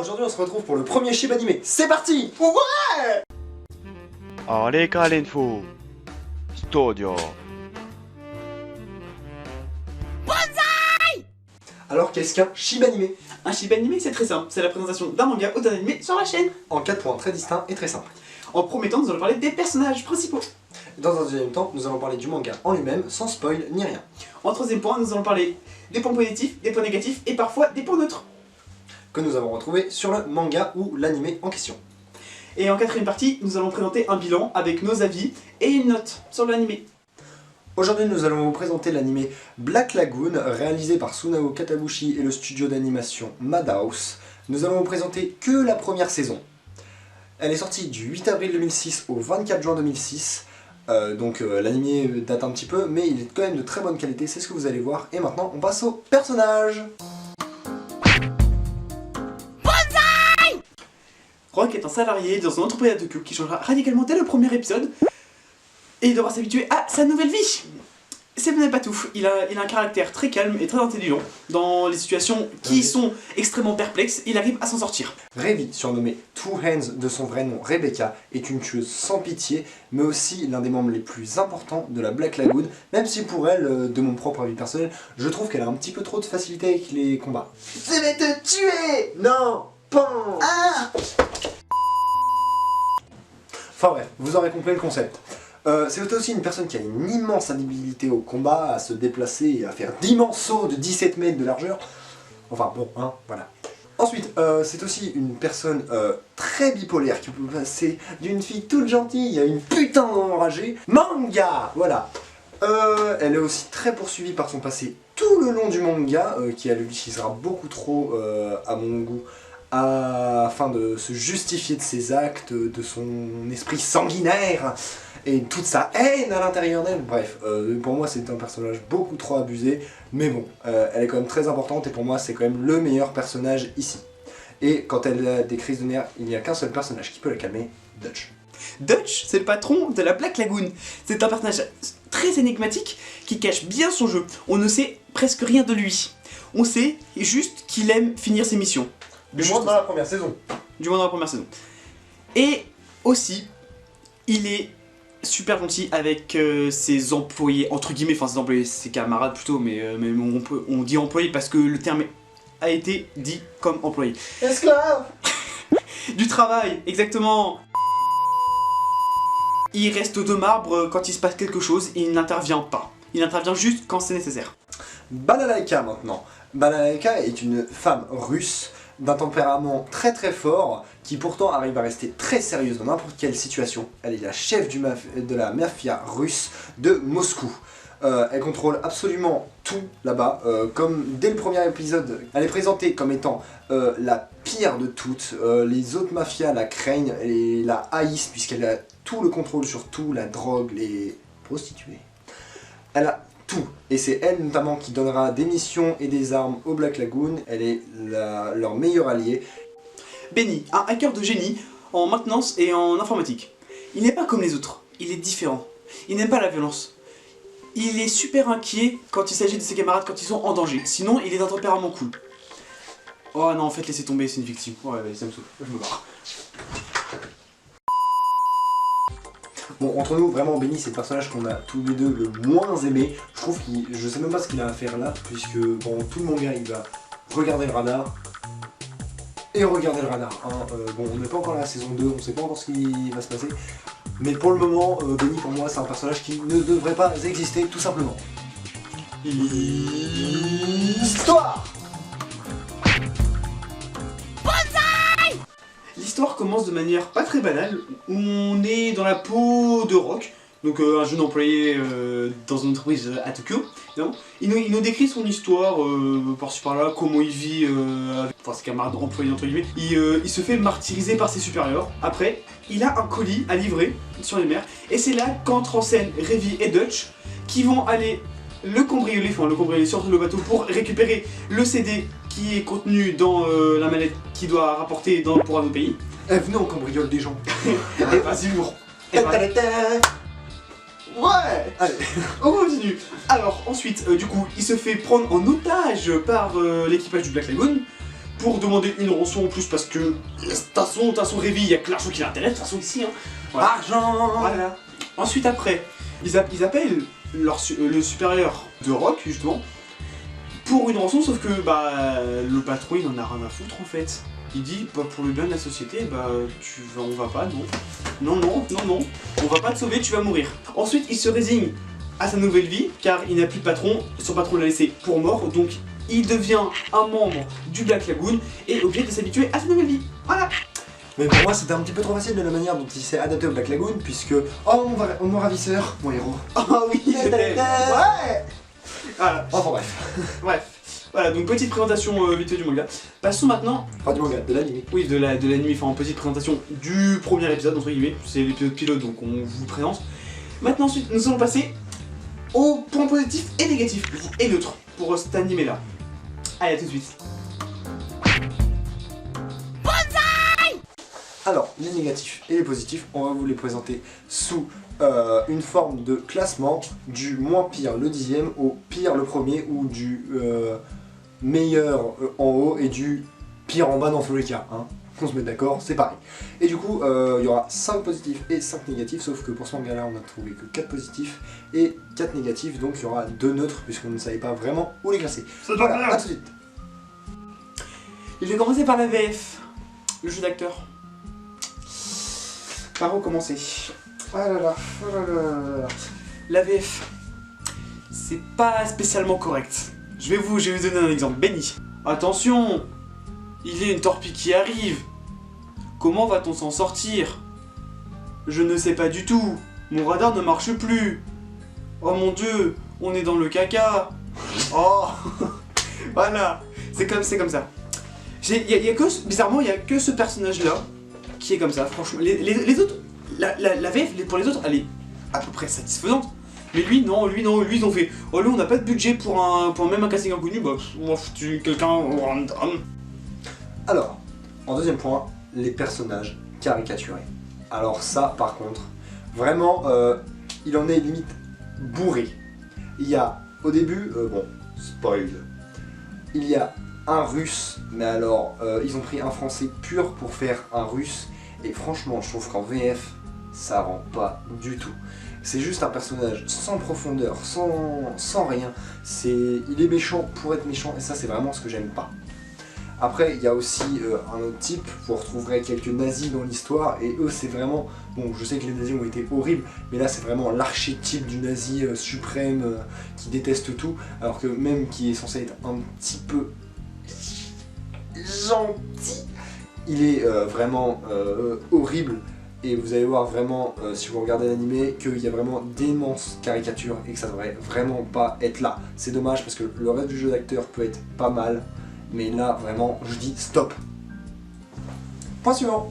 aujourd'hui on se retrouve pour le premier Shiba animé. C'est parti! Ouais! Areka l'info Studio. Alors qu'est-ce qu'un Shiba animé? Un Shiba animé, c'est très simple, c'est la présentation d'un manga ou d'un animé sur la chaîne. En 4 points très distincts et très simples. En premier temps, nous allons parler des personnages principaux. Dans un deuxième temps, nous allons parler du manga en lui-même, sans spoil ni rien. En troisième point, nous allons parler des points positifs, des points négatifs et parfois des points neutres. Que nous avons retrouvé sur le manga ou l'animé en question. Et en quatrième partie, nous allons présenter un bilan avec nos avis et une note sur l'animé. Aujourd'hui, nous allons vous présenter l'animé Black Lagoon, réalisé par Sunao Katabushi et le studio d'animation Madhouse. Nous allons vous présenter que la première saison. Elle est sortie du 8 avril 2006 au 24 juin 2006. L'animé date un petit peu, mais il est quand même de très bonne qualité, c'est ce que vous allez voir. Et maintenant, on passe au personnage. Rock est un salarié dans une entreprise à Tokyo qui changera radicalement dès le premier épisode et il devra s'habituer à sa nouvelle vie. Ce n'est pas tout, il a un caractère très calme et très intelligent. Dans les situations qui sont extrêmement perplexes, il arrive à s'en sortir. Revi, surnommée Two Hands de son vrai nom Rebecca, est une tueuse sans pitié, mais aussi l'un des membres les plus importants de la Black Lagoon, même si pour elle, de mon propre avis personnel, je trouve qu'elle a un petit peu trop de facilité avec les combats. Je vais te tuer! Non! Pan! Ah! Enfin bref, vous aurez compris le concept. C'est aussi une personne qui a une immense habilité au combat, à se déplacer et à faire d'immenses sauts de 17 mètres de largeur. Enfin bon, hein, voilà. Ensuite, c'est aussi une personne très bipolaire qui peut passer d'une fille toute gentille à une putain enragée. Manga! Voilà. Elle est aussi très poursuivie par son passé tout le long du manga, qui elle utilisera beaucoup trop à mon goût, afin de se justifier de ses actes, de son esprit sanguinaire et toute sa haine à l'intérieur d'elle. Bref, pour moi c'est un personnage beaucoup trop abusé, mais bon, elle est quand même très importante et pour moi c'est quand même le meilleur personnage ici. Et quand elle a des crises de nerfs, il n'y a qu'un seul personnage qui peut la calmer, Dutch. Dutch, c'est le patron de la Black Lagoon. C'est un personnage très énigmatique qui cache bien son jeu. On ne sait presque rien de lui. On sait juste qu'il aime finir ses missions. Du moins dans la première saison. Du moins dans la première saison. Et aussi, il est super gentil avec ses employés, entre guillemets, enfin ses employés, ses camarades plutôt, mais on dit employé parce que le terme a été dit comme employé. Esclave! Du travail, exactement. Il reste de marbre quand il se passe quelque chose, il n'intervient pas. Il intervient juste quand c'est nécessaire. Balalaïka maintenant. Balalaïka est une femme russe d'un tempérament très très fort qui pourtant arrive à rester très sérieuse dans n'importe quelle situation. Elle est la chef de la mafia russe de Moscou. Elle contrôle absolument tout là-bas, comme dès le premier épisode, elle est présentée comme étant la pire de toutes. Les autres mafias la craignent et la haïssent puisqu'elle a tout le contrôle sur tout, la drogue, les prostituées. Elle a tout. Et c'est elle notamment qui donnera des missions et des armes au Black Lagoon. Elle est leur meilleure alliée. Benny, un hacker de génie en maintenance et en informatique. Il n'est pas comme les autres, il est différent. Il n'aime pas la violence. Il est super inquiet quand il s'agit de ses camarades quand ils sont en danger. Sinon, il est d'un tempérament cool. Oh non, en fait, laissez tomber, c'est une victime. Ouais, ça me saoule, je me barre. Bon, entre nous, vraiment, Benny, c'est le personnage qu'on a tous les deux le moins aimé. Je trouve je sais même pas ce qu'il a à faire là, puisque bon, tout le manga, il va regarder le radar. Et regarder le radar. Hein. Bon, on n'est pas encore à la saison 2, on sait pas encore ce qui va se passer. Mais pour le moment, Benny, pour moi, c'est un personnage qui ne devrait pas exister, tout simplement. Histoire. L'histoire commence de manière pas très banale, où on est dans la peau de Rock, donc un jeune employé dans une entreprise à Tokyo. Il nous décrit son histoire, par-ci par-là, comment il vit avec ses camarades employés entre guillemets. Il se fait martyriser par ses supérieurs. Après, il a un colis à livrer sur les mers, et c'est là qu'entrent en scène Revi et Dutch, qui vont aller le cambrioler sur le bateau pour récupérer le CD qui est contenu dans la mallette qui doit rapporter pour un autre pays. Eh, venez, on cambriole des gens. Et vas-y, lourd. Ouais. Allez. On continue. Alors ensuite, du coup, il se fait prendre en otage par l'équipage du Black Lagoon pour demander une rançon en plus parce que t'as son réveil, il y a que l'argent qui l'intéresse, de toute façon ici. Hein. Voilà. Argent. Voilà. Ensuite après, ils appellent le supérieur de Rock justement pour une rançon, sauf que le patron il en a rien à foutre en fait. Il dit pour le bien de la société, on va pas, non, on va pas te sauver, tu vas mourir. Ensuite il se résigne à sa nouvelle vie car il n'a plus de patron, son patron l'a laissé pour mort, donc il devient un membre du Black Lagoon et obligé de s'habituer à sa nouvelle vie. Voilà. Mais pour moi c'était un petit peu trop facile de la manière dont il s'est adapté au Black Lagoon puisque oh mon ravisseur, mon héros. Ah oui, c'était... Ouais. Voilà. Enfin bref. Bref. Voilà, donc petite présentation vite fait du manga. Passons maintenant... Enfin du manga, de l'anime. Oui, de l'anime, enfin en petite présentation du premier épisode, entre guillemets. C'est l'épisode pilote, donc on vous présente. Maintenant ensuite, nous allons passer aux points positifs et négatifs, et neutres, pour cet anime-là. Allez, à tout de suite. Alors, les négatifs et les positifs, on va vous les présenter sous une forme de classement du moins pire le 10e au pire le premier ou du meilleur en haut et du pire en bas dans tous les cas. Hein. Qu'on se mette d'accord, c'est pareil. Et du coup, il y aura 5 positifs et 5 négatifs, sauf que pour ce manga-là, on a trouvé que 4 positifs et 4 négatifs, donc il y aura 2 neutres puisqu'on ne savait pas vraiment où les classer. Voilà, à tout de suite. Je vais commencer par la VF, le jeu d'acteur. Par où commencer? Ah là là, oh là là là là. La VF, c'est pas spécialement correct. Je vais vous donner un exemple. Benny. Attention, il y a une torpille qui arrive. Comment va-t-on s'en sortir? Je ne sais pas du tout. Mon radar ne marche plus. Oh mon dieu, on est dans le caca. Oh, voilà, c'est comme ça. Bizarrement, il y a que ce personnage-là qui est comme ça, franchement. Les autres, la VF, pour les autres, elle est à peu près satisfaisante. Mais lui, non, ils ont fait. Oh, là, on n'a pas de budget pour même un casting inconnu, on va foutre quelqu'un random. Alors, en deuxième point, les personnages caricaturés. Alors ça, par contre, vraiment, il en est limite bourré. Il y a, au début, bon, spoil, il y a un russe, mais alors, ils ont pris un français pur pour faire un russe, et franchement, je trouve qu'en VF, ça rend pas du tout. C'est juste un personnage sans profondeur, sans rien. Il est méchant pour être méchant, et ça, c'est vraiment ce que j'aime pas. Après, il y a aussi un autre type, vous retrouverez quelques nazis dans l'histoire, et eux, c'est vraiment... Bon, je sais que les nazis ont été horribles, mais là, c'est vraiment l'archétype du nazi suprême qui déteste tout, alors que même qui est censé être un petit peu gentil, il est vraiment horrible, et vous allez voir vraiment, si vous regardez l'animé, qu'il y a vraiment d'immenses caricatures, et que ça devrait vraiment pas être là. C'est dommage, parce que le reste du jeu d'acteur peut être pas mal, mais là, vraiment, je dis stop. Point suivant.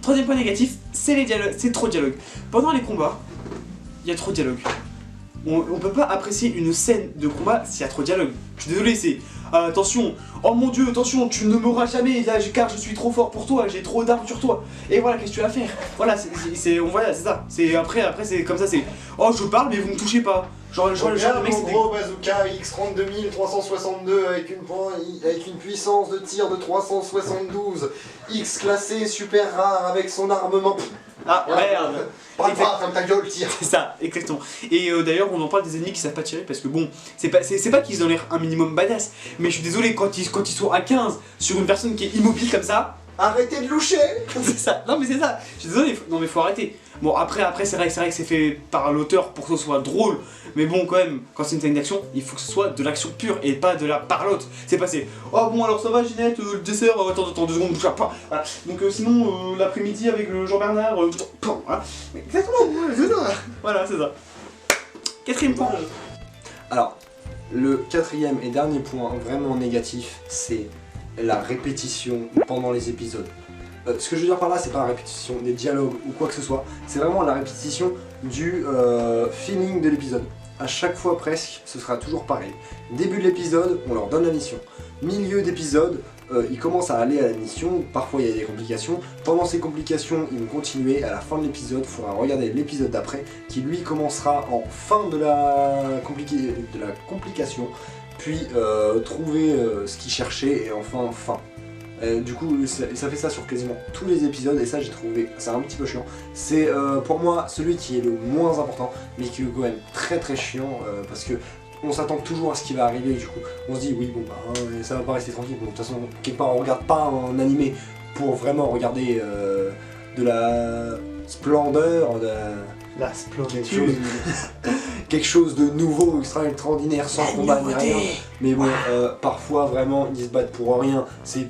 Troisième point négatif, c'est les dialogues, c'est trop de dialogue. Pendant les combats, il y a trop de dialogue. On peut pas apprécier une scène de combat s'il y a trop de dialogue. Je suis désolé, c'est... attention, oh mon dieu, attention, tu ne mourras jamais là, car je suis trop fort pour toi, j'ai trop d'armes sur toi. Et voilà, qu'est-ce que tu vas faire? Voilà, voilà, c'est ça. Après c'est comme ça, c'est... Oh, je parle, mais vous me touchez pas. Genre le mec, c'est... gros bazooka X32 362 avec une puissance de tir de 372, X classé super rare avec son armement. Ah merde. Ferme ta gueule, tire. C'est ça, exactement. Et d'ailleurs, on en parle des ennemis qui savent pas tirer parce que bon, c'est pas qu'ils ont l'air un minimum badass, mais je suis désolé, quand ils sont à 15 sur une personne qui est immobile comme ça. Arrêtez de loucher. C'est ça, non mais c'est ça, je suis désolé, non mais faut arrêter. Bon après c'est vrai que c'est fait par l'auteur pour que ce soit drôle, mais bon quand même, quand c'est une scène d'action, il faut que ce soit de l'action pure et pas de la parlotte. C'est passé, oh bon alors ça va Ginette, le dessert, attends 2 secondes, bouge pas. Voilà. Donc sinon l'après-midi avec le Jean-Bernard, voilà. Mais exactement, c'est ça. Voilà, c'est ça. Quatrième point. Alors, le quatrième et dernier point vraiment négatif, c'est la répétition pendant les épisodes. Ce que je veux dire par là, c'est pas la répétition des dialogues ou quoi que ce soit, c'est vraiment la répétition du feeling de l'épisode. À chaque fois presque, ce sera toujours pareil. Début de l'épisode, on leur donne la mission. Milieu d'épisode, ils commencent à aller à la mission, parfois il y a des complications. Pendant ces complications, ils vont continuer. À la fin de l'épisode, il faudra regarder l'épisode d'après, qui lui commencera en fin de la complication, puis trouver ce qu'ils cherchaient et enfin fin. Du coup, ça fait ça sur quasiment tous les épisodes, et ça j'ai trouvé ça un petit peu chiant. C'est pour moi celui qui est le moins important, mais qui est quand même très très chiant, parce que on s'attend toujours à ce qui va arriver, et du coup on se dit oui bon bah ça va pas rester tranquille. Bon, de toute façon quelque part on regarde pas un animé pour vraiment regarder de la splendeur, La quelque chose de nouveau, extraordinaire, sans combat ni rien. Mais bon, parfois vraiment ils se battent pour rien. C'est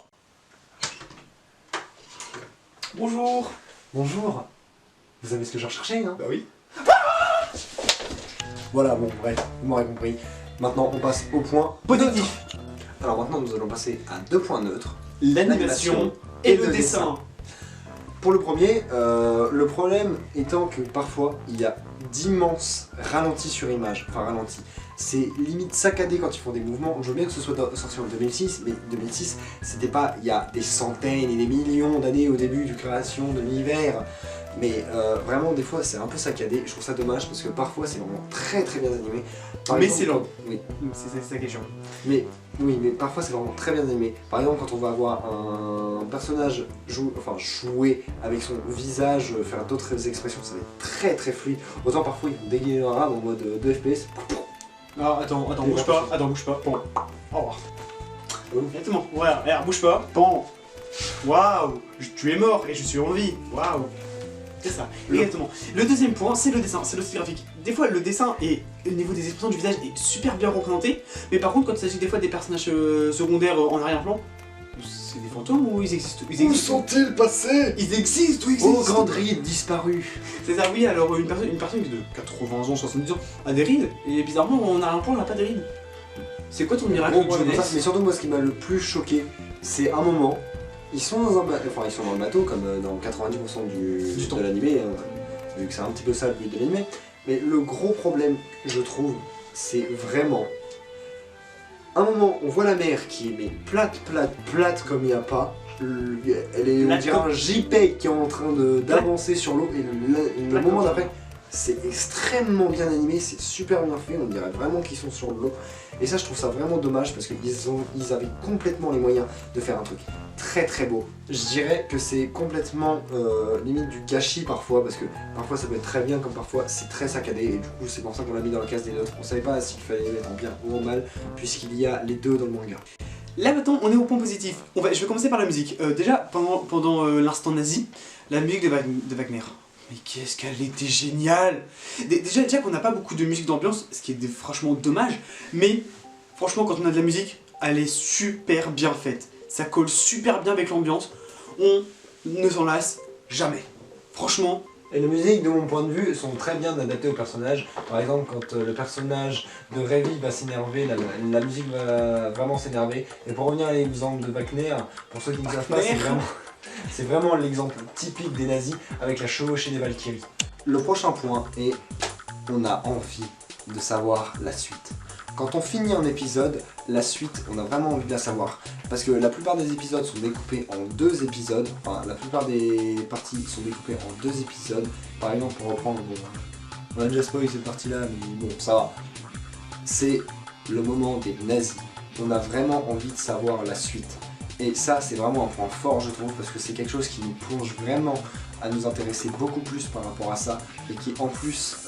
Bonjour. bonjour. Vous savez ce que je recherchais, hein? Bah oui. Voilà, bon bref, vous m'aurez compris. Maintenant on passe au point Positif. Alors maintenant nous allons passer à deux points neutres. L'animation et le dessin. Pour le premier, le problème étant que parfois il y a d'immenses ralentis sur image, enfin ralentis. C'est limite saccadé quand ils font des mouvements. Je veux bien que ce soit sorti en 2006, mais 2006 c'était pas il y a des centaines et des millions d'années au début de création de l'univers. Mais vraiment des fois c'est un peu saccadé, je trouve ça dommage parce que parfois c'est vraiment très très bien animé. Mais c'est lent. Oui. C'est la question. Mais oui, mais parfois c'est vraiment très bien animé. Par exemple, quand on va avoir un personnage jouer avec son visage, faire d'autres expressions, ça va être très très fluide. Autant parfois ils vont dégainer un rame en mode 2 FPS. Ah, attends, bouge pas. Attends, bouge pas. Bon. Au revoir. Exactement. Voilà, regarde, bouge pas. Bon. Waouh. Tu es mort et je suis en vie. Waouh. C'est ça, exactement. Le deuxième point, c'est le dessin, c'est le style graphique. Des fois, le dessin, au niveau des expressions du visage, est super bien représenté. Mais par contre, quand il s'agit des fois des personnages secondaires en arrière-plan, c'est des fantômes ou ils existent? Où sont-ils passés? Ils existent ou ils Oh, existent? grande ride disparue. C'est ça, oui, alors une personne de 80 ans, 70 ans a des rides, et bizarrement, en arrière-plan, elle n'a pas de rides. C'est quoi ton miracle de jeunesse? Mais surtout, moi, ce qui m'a le plus choqué, c'est un moment. Ils sont dans ils sont dans le bateau comme dans 90% de l'animé, vu que c'est un petit peu ça le but de l'animé. Mais le gros problème, je trouve, c'est vraiment un moment, on voit la mer qui est mais plate comme il n'y a pas. Elle est, on dirait un JPEG qui est en train d'avancer sur l'eau, et le moment d'après, c'est extrêmement bien animé, c'est super bien fait, on dirait vraiment qu'ils sont sur l'eau. Et ça, je trouve ça vraiment dommage parce qu'ils avaient complètement les moyens de faire un truc très très beau. Je dirais que c'est complètement limite du gâchis parfois, parce que parfois ça peut être très bien comme parfois c'est très saccadé, et du coup c'est pour ça qu'on l'a mis dans la case des neutres. On savait pas s'il fallait les mettre en bien ou en mal, puisqu'il y a les deux dans le manga. Là maintenant on est au point positif. Je vais commencer par la musique. Déjà pendant l'instant nazi, la musique de Wagner. Mais qu'est-ce qu'elle était géniale! Déjà qu'on n'a pas beaucoup de musique d'ambiance, ce qui est franchement dommage, mais franchement quand on a de la musique, elle est super bien faite. Ça colle super bien avec l'ambiance, on ne s'en lasse jamais. Franchement. Et les musiques, de mon point de vue, sont très bien adaptées au personnage. Par exemple, quand le personnage de Revy va s'énerver, la musique va vraiment s'énerver. Et pour revenir à l'exemple de Wagner, pour ceux qui ne savent pas, c'est vraiment l'exemple typique des nazis avec la chevauchée des Valkyries. Le prochain point est, on a envie de savoir la suite. Quand on finit un épisode, la suite, on a vraiment envie de la savoir. Parce que la plupart des épisodes sont découpés en 2 épisodes. Enfin, la plupart des parties sont découpées en 2 épisodes. Par exemple, pour reprendre, bon, on a déjà spoilé cette partie-là, mais bon, ça va. C'est le moment des nazis. On a vraiment envie de savoir la suite. Et ça, c'est vraiment un point fort, je trouve, parce que c'est quelque chose qui nous plonge vraiment à nous intéresser beaucoup plus par rapport à ça, et qui en plus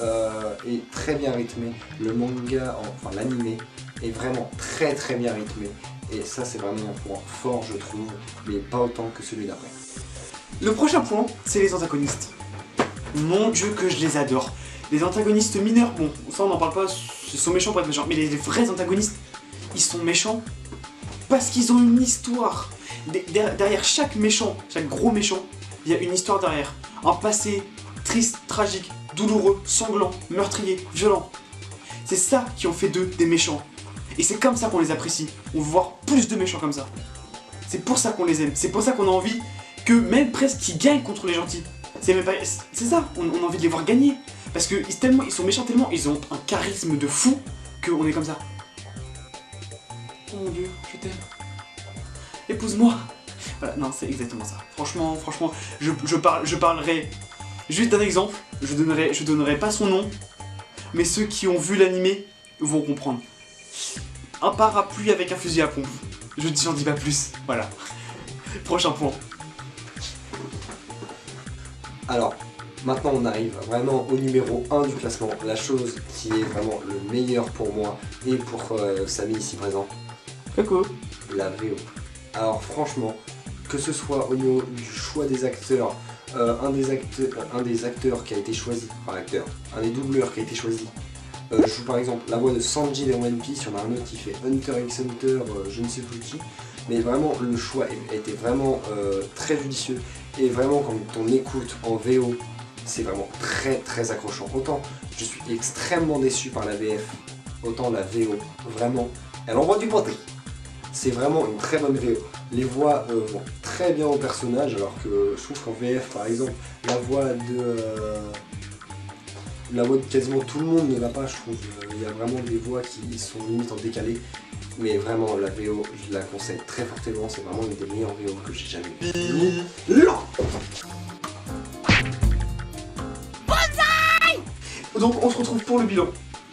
est très bien rythmé. Le manga, enfin l'animé, est vraiment très très bien rythmé, et ça c'est vraiment un point fort, je trouve, mais pas autant que celui d'après. Le prochain point, c'est les antagonistes. Mon dieu que je les adore. Les antagonistes mineurs, bon, ça on n'en parle pas, ils sont méchants pour être méchants, mais les vrais antagonistes, ils sont méchants parce qu'ils ont une histoire. Derrière chaque méchant, chaque gros méchant, il y a une histoire derrière. Un passé triste, tragique, douloureux, sanglant, meurtrier, violent. C'est ça qui en fait d'eux des méchants. Et c'est comme ça qu'on les apprécie. On veut voir plus de méchants comme ça. C'est pour ça qu'on les aime. C'est pour ça qu'on a envie que même presque qu'ils gagnent contre les gentils. C'est ça, on a envie de les voir gagner. Parce que ils sont méchants tellement, ils ont un charisme de fou qu'on est comme ça. Oh mon dieu, je t'aime. Épouse-moi. Voilà, non, c'est exactement ça. Franchement, je parlerai juste d'un exemple. Je donnerai pas son nom, mais ceux qui ont vu l'animé vont comprendre. Un parapluie avec un fusil à pompe. J'en dis pas plus. Voilà. Prochain point. Alors, maintenant on arrive vraiment au numéro 1 du classement, la chose qui est vraiment le meilleur pour moi et pour Samy ici présent, Coco. la VO. Alors franchement, que ce soit au niveau du choix des acteurs, un des acteurs qui a été choisi, enfin acteur, un des doubleurs qui a été choisi, je joue par exemple la voix de Sanji dans One Piece, il y en a un autre qui fait Hunter x Hunter, je ne sais plus qui, mais vraiment le choix a été vraiment très judicieux, et vraiment quand on écoute en VO, c'est vraiment très très accrochant. Autant je suis extrêmement déçu par la VF, autant la VO, vraiment, elle envoie du pâté. C'est vraiment une très bonne VO. Les voix vont très bien au personnage, alors que je trouve qu'en VF par exemple, la voix de quasiment tout le monde ne va pas, je trouve. Il y a vraiment des voix qui sont limite en décalé. Mais vraiment la VO, je la conseille très fortement, c'est vraiment une des meilleures VO que j'ai jamais vues. Donc on se retrouve pour le bilan.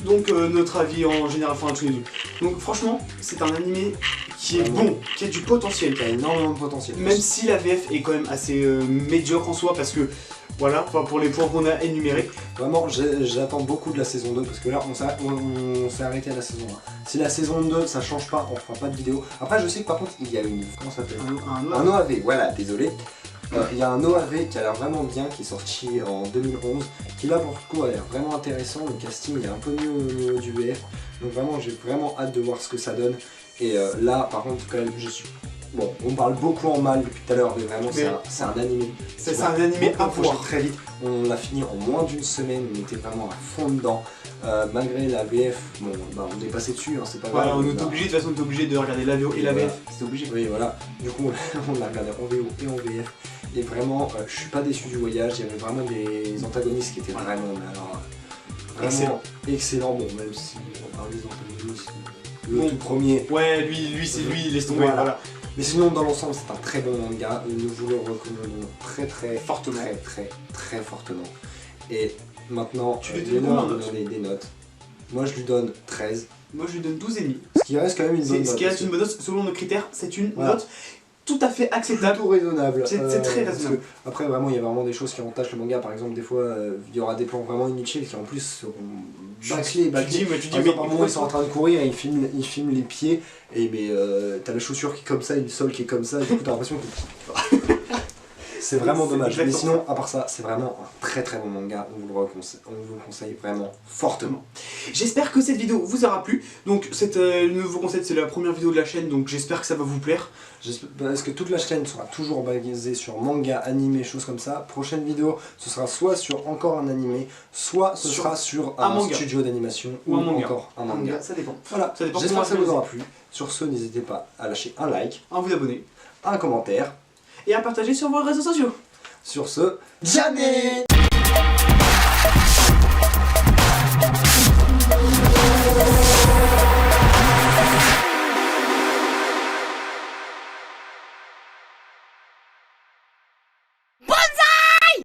Donc notre avis en général, enfin tous les deux. Donc franchement, c'est un animé qui est bon, qui a du potentiel. Il y a énormément de potentiel. Même si la VF est quand même assez médiocre en soi, parce que voilà, enfin, pour les points qu'on a énumérés. Vraiment, j'attends beaucoup de la saison 2 parce que là, on s'est arrêté à la saison 1. Si la saison 2 ça change pas, on fera pas de vidéo. Après, je sais que par contre, il y a une. Comment ça s'appelle ? Un OAV, voilà, désolé. Il y a un OAV qui a l'air vraiment bien, qui est sorti en 2011, qui là pour le coup a l'air vraiment intéressant. Le casting il est un peu mieux au niveau du VF, donc vraiment j'ai vraiment hâte de voir ce que ça donne. Et là, par contre, quand même, je suis. Bon, on parle beaucoup en mal depuis tout à l'heure, mais vraiment c'est un animé. C'est un animé à voir. Très vite, on l'a fini en moins d'une semaine, on était vraiment à fond dedans. Malgré la VF, bon, bah, on est passé dessus, hein, c'est pas grave. Voilà, on est obligé, de toute façon, on est obligé de regarder la VO et la VF, c'est obligé. Oui, voilà, du coup on l'a regardé en VO et en VF. Et vraiment, je suis pas déçu du voyage, il y avait vraiment des antagonistes qui étaient vraiment, mais alors, vraiment excellent. Bon, même si on parle des antagonistes, le tout premier. Ouais, lui c'est lui, laisse tomber, voilà. Mais sinon, dans l'ensemble, c'est un très bon manga. Nous vous le recommandons très fortement. Très fortement. Et maintenant, tu lui donnes des notes. Moi, je lui donne 13. Moi, je lui donne 12,5. Ce qui reste quand même une bonne note. Ce qui reste une bonne note, selon nos critères, c'est une note tout à fait acceptable. Plutôt raisonnable. C'est très raisonnable. Après, vraiment, il y a vraiment des choses qui entachent le manga. Par exemple, des fois, il y aura des plans vraiment inutiles qui en plus seront bâclés. Tu dis, par moment, ils sont en train de courir et ils filment les pieds. Et mais t'as la chaussure qui est comme ça et le sol qui est comme ça. Et du coup, t'as l'impression que. C'est vraiment dommage. Mais sinon, à part ça, c'est vraiment un très bon manga. On vous le conseille vraiment fortement. J'espère que cette vidéo vous aura plu. Donc, le nouveau concept, c'est la première vidéo de la chaîne. Donc, j'espère que ça va vous plaire. Parce que toute la chaîne sera toujours basée sur manga, animé, choses comme ça. Prochaine vidéo, ce sera soit sur encore un animé, soit ce sera sur un studio d'animation ou encore un manga. Ça dépend. Voilà, j'espère que ça vous aura plu. Sur ce, n'hésitez pas à lâcher un like, à vous abonner, un commentaire et à partager sur vos réseaux sociaux. Sur ce, Janet!